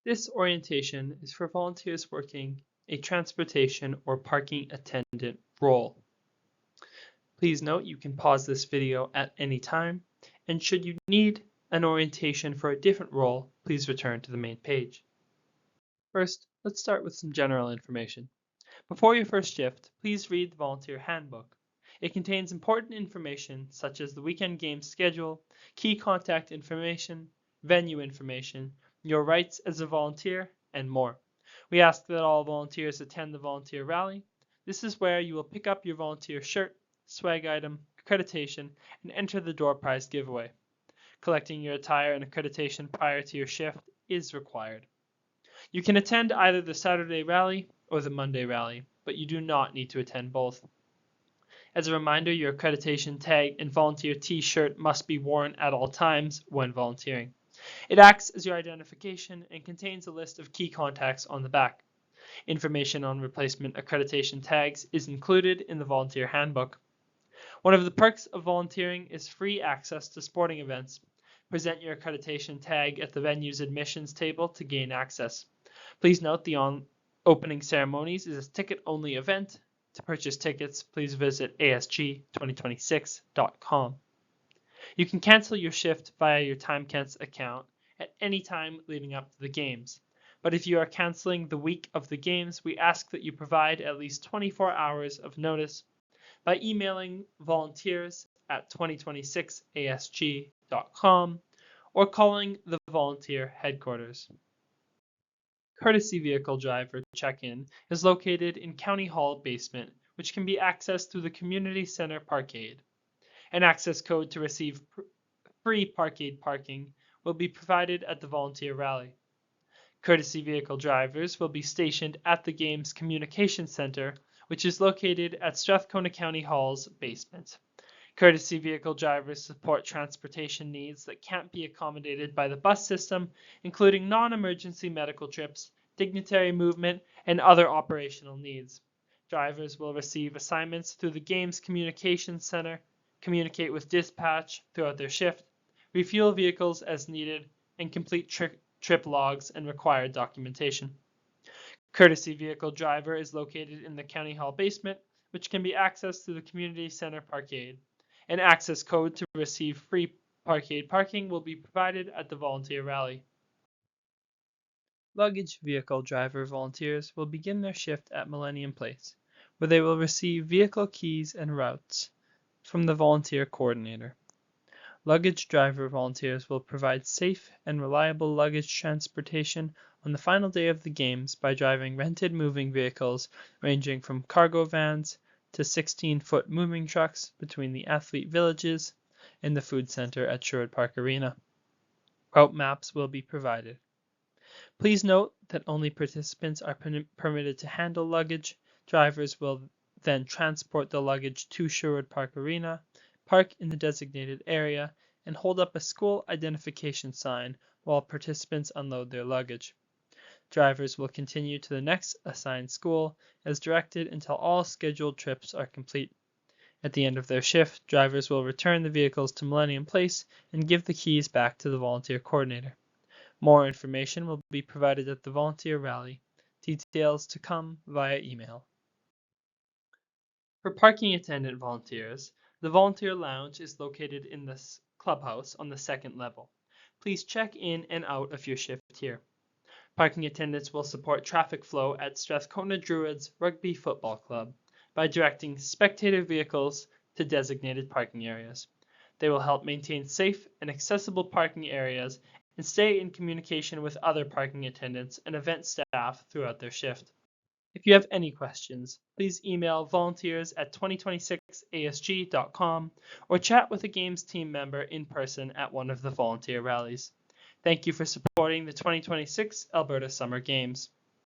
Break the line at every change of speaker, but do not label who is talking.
This orientation is for volunteers working a transportation or parking attendant role. Please note you can pause this video at any time, and should you need an orientation for a different role, please return to the main page. First, let's start with some general information. Before your first shift, please read the Volunteer Handbook. It contains important information such as the weekend game schedule, key contact information, venue information, your rights as a volunteer, and more. We ask that all volunteers attend the volunteer rally. This is where you will pick up your volunteer shirt, swag item, accreditation, and enter the door prize giveaway. Collecting your attire and accreditation prior to your shift is required. You can attend either the Saturday rally or the Monday rally, but you do not need to attend both. As a reminder, your accreditation tag and volunteer t-shirt must be worn at all times when volunteering. It acts as your identification and contains a list of key contacts on the back. Information on replacement accreditation tags is included in the Volunteer Handbook. One of the perks of volunteering is free access to sporting events. Present your accreditation tag at the venue's admissions table to gain access. Please note the opening ceremonies is a ticket-only event. To purchase tickets, please visit ASG2026.com. You can cancel your shift via your TimeKents account at any time leading up to the games. But if you are canceling the week of the games, we ask that you provide at least 24 hours of notice by emailing volunteers@2026asg.com or calling the volunteer headquarters. Courtesy vehicle driver check-in is located in County Hall basement, which can be accessed through the Community Center Parkade. An access code to receive free parkade parking will be provided at the volunteer rally. Courtesy vehicle drivers will be stationed at the game's communication center, which is located at Strathcona County Hall's basement. Courtesy vehicle drivers support transportation needs that can't be accommodated by the bus system, including non-emergency medical trips, dignitary movement, and other operational needs. Drivers will receive assignments through the game's communication center, communicate with dispatch throughout their shift, refuel vehicles as needed, and complete trip logs and required documentation. Courtesy vehicle driver is located in the County Hall basement, which can be accessed through the Community Center Parkade. An access code to receive free parkade parking will be provided at the volunteer rally. Luggage vehicle driver volunteers will begin their shift at Millennium Place, where they will receive vehicle keys and routes from the volunteer coordinator. Luggage driver volunteers will provide safe and reliable luggage transportation on the final day of the games by driving rented moving vehicles ranging from cargo vans to 16-foot moving trucks between the athlete villages and the food center at Sherwood Park Arena. Route maps will be provided. Please note that only participants are permitted to handle luggage. Drivers will then transport the luggage to Sherwood Park Arena, park in the designated area, and hold up a school identification sign while participants unload their luggage. Drivers will continue to the next assigned school as directed until all scheduled trips are complete. At the end of their shift, drivers will return the vehicles to Millennium Place and give the keys back to the volunteer coordinator. More information will be provided at the volunteer rally. Details to come via email. For parking attendant volunteers, the volunteer lounge is located in the clubhouse on the second level. Please check in and out of your shift here. Parking attendants will support traffic flow at Strathcona Druids Rugby Football Club by directing spectator vehicles to designated parking areas. They will help maintain safe and accessible parking areas and stay in communication with other parking attendants and event staff throughout their shift. If you have any questions, please email volunteers@2026asg.com or chat with a Games team member in person at one of the volunteer rallies. Thank you for supporting the 2026 Alberta Summer Games.